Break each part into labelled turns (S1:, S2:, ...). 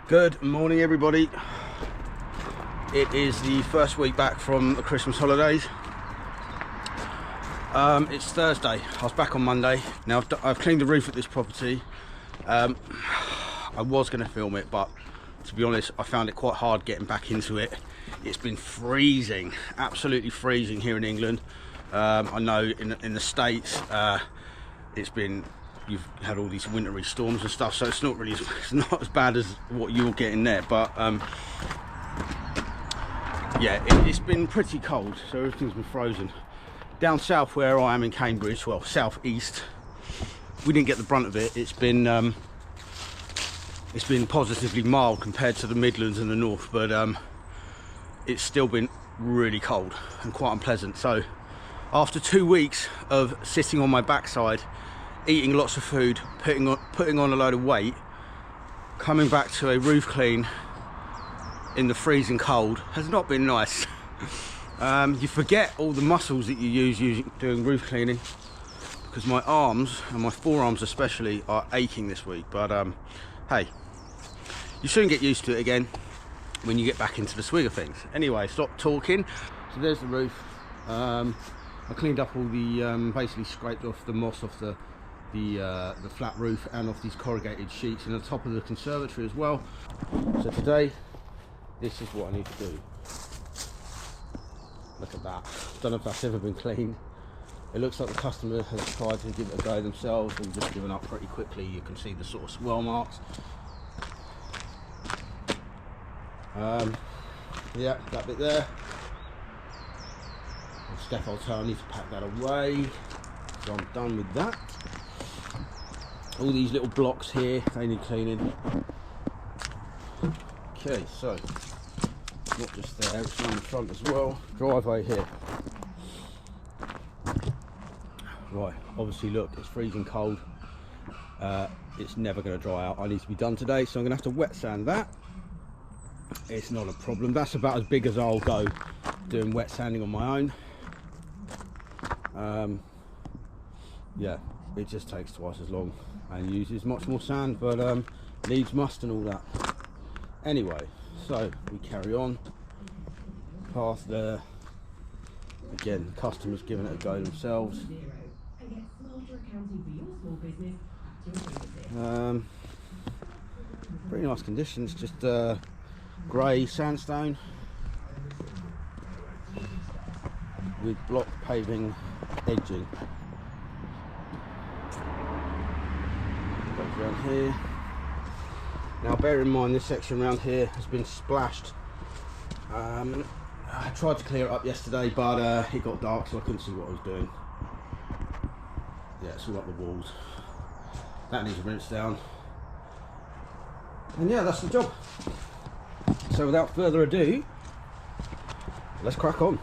S1: Good morning, everybody. It is the first week back from the Christmas holidays. It's Thursday. I was back on Monday. Now I've cleaned the roof at this property. I was going to film it, but to be honest, I found it quite hard getting back into it. It's been freezing, absolutely freezing here in England. I know in the States, you've had all these wintry storms and stuff, so it's not as bad as what you're getting there, but yeah, it's been pretty cold, so everything's been frozen. Down south where I am in Cambridge, well, south east, we didn't get the brunt of it. It's been positively mild compared to the Midlands and the north, but it's still been really cold and quite unpleasant. So after 2 weeks of sitting on my backside, eating lots of food, putting on a load of weight, coming back to a roof clean in the freezing cold has not been nice. You forget all the muscles that you use doing roof cleaning, because my arms, and my forearms especially, are aching this week. But hey, you soon get used to it again when you get back into the swing of things. Anyway, stop talking. So there's the roof. I cleaned up all the, basically scraped off the moss off the flat roof and off these corrugated sheets and the top of the conservatory as well. So today, this is what I need to do. Look at that. Don't know if that's ever been cleaned. It looks like the customer has tried to give it a go themselves and just given up pretty quickly. You can see the sort of swirl marks. Yeah, that bit there. The scaffold tile, I need to pack that away. So I'm done with that. All these little blocks here, they need cleaning. Okay, so not just there, it's on the front as well. Driveway here. Right, obviously look, it's freezing cold. It's never going to dry out. I need to be done today, so I'm going to have to wet sand that. It's not a problem. That's about as big as I'll go doing wet sanding on my own. Yeah, it just takes twice as long and uses much more sand, but needs must and all that. Anyway, so we carry on past there. Again, customers giving it a go themselves. Pretty nice conditions, just grey sandstone with block paving edging. Goes around here. Now bear in mind, this section around here has been splashed. I tried to clear it up yesterday, but it got dark, so I couldn't see what I was doing. Yeah, it's all up the walls. That needs a rinse down. And yeah, that's the job. So without further ado, let's crack on.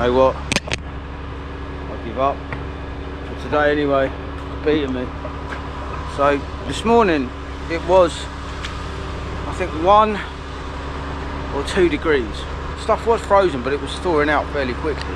S1: know what? I'll give up for today anyway. It's beating me. So this morning it was, I think, 1 or 2 degrees. Stuff was frozen, but it was thawing out fairly quickly.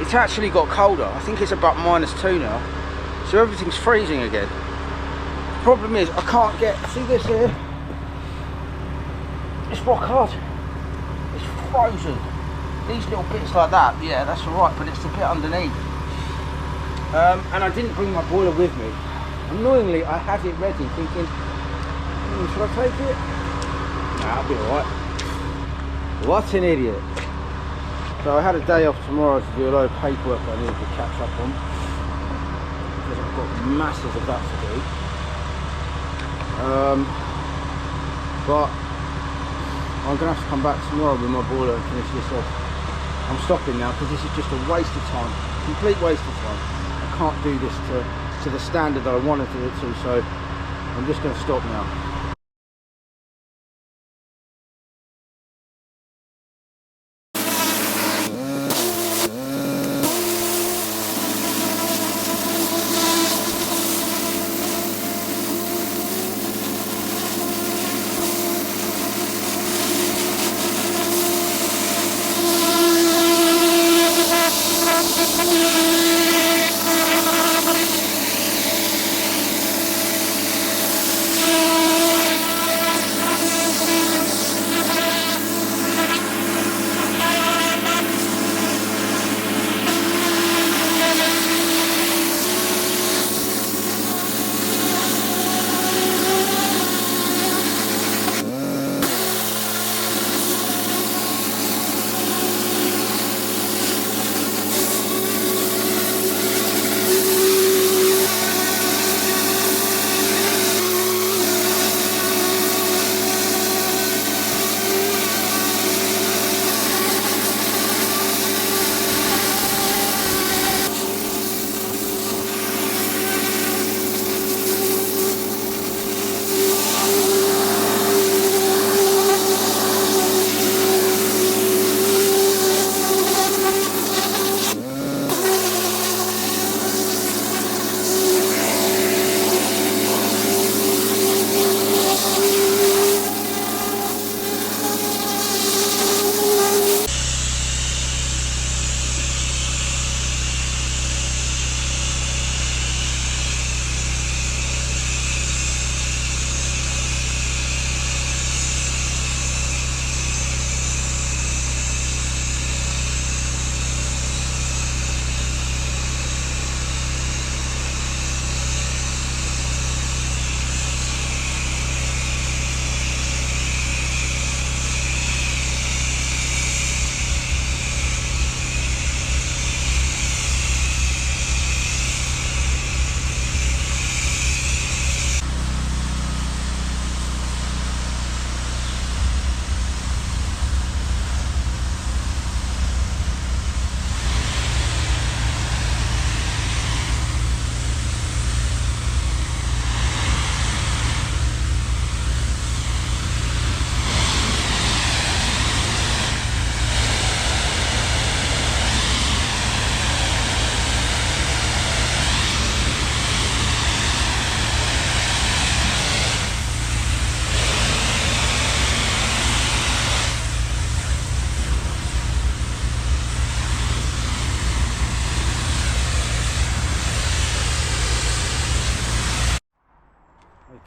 S1: It's actually got colder. I think it's about -2 now. So everything's freezing again. The problem is I can't get, see this here? It's rock hard. It's frozen. These little bits like that, yeah, that's alright, but it's the bit underneath. And I didn't bring my boiler with me. Annoyingly, I had it ready, thinking, should I take it? Nah, I'll be alright. What an idiot. So I had a day off tomorrow to do a load of paperwork I needed to catch up on, because I've got masses of that to do. But I'm going to have to come back tomorrow with my boiler and finish this off. I'm stopping now because this is just a waste of time, complete waste of time. I can't do this to the standard that I wanted to do it to, so I'm just going to stop now.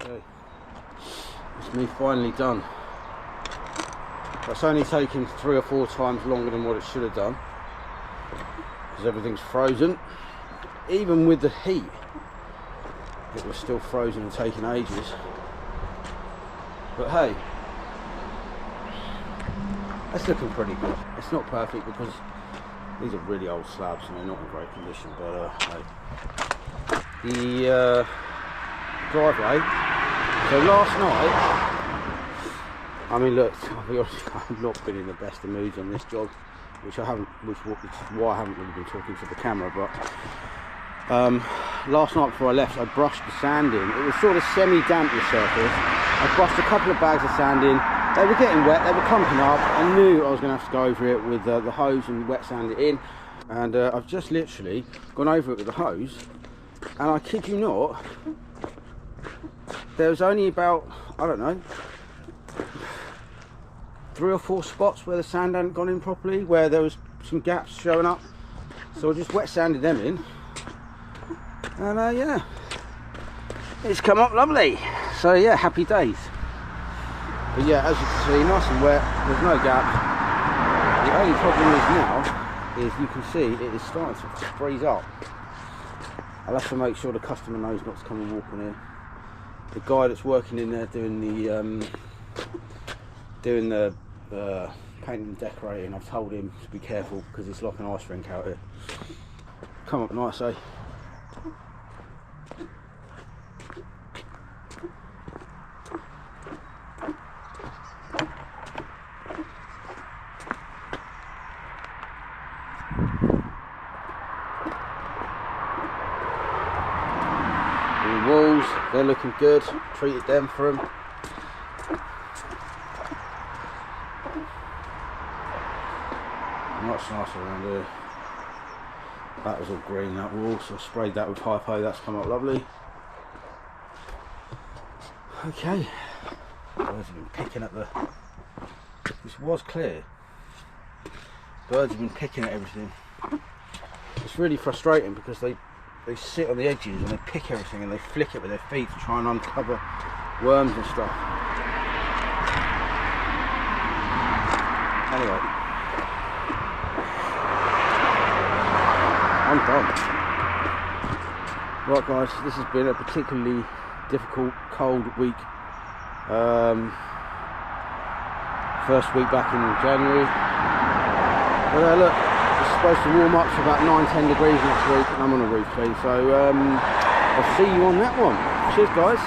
S1: Okay, it's me finally done. That's only taken 3 or 4 times longer than what it should have done, because everything's frozen. Even with the heat, it was still frozen and taking ages. But hey, it's looking pretty good. It's not perfect because these are really old slabs and they're not in great condition, but hey. The driveway. So last night, I mean, look, I'll be honest, I've not been in the best of moods on this job, which is why I haven't really been talking to the camera. But last night before I left, I brushed the sand in. It was sort of semi-damp, the surface. I brushed a couple of bags of sand in. They were getting wet, they were clumping up. I knew I was going to have to go over it with the hose and wet sand it in. and I've just literally gone over it with the hose, and I kid you not, there was only about, I don't know, 3 or 4 spots where the sand hadn't gone in properly, where there was some gaps showing up. So I just wet sanded them in, and yeah, it's come up lovely. So yeah, happy days. But yeah, as you can see, nice and wet, there's no gaps. The only problem is now, is you can see it is starting to freeze up. I'll have to make sure the customer knows not to come and walk on here. The guy that's working in there doing the painting and decorating, I've told him to be careful because it's like an ice rink out here. Come up nice, eh? The walls, they're looking good. Treated them for them. Much nicer around here. That was all green, that wall, so I sprayed that with hypo. That's come up lovely. Okay, birds have been picking at the, this was clear, birds have been picking at everything. It's really frustrating because they sit on the edges and they pick everything and they flick it with their feet to try and uncover worms and stuff. Anyway, I'm done. Right guys, this has been a particularly difficult, cold week. First week back in January. But look, it's supposed to warm up to about 9-10 degrees next week, and I'm on a roof clean. So I'll see you on that one. Cheers guys.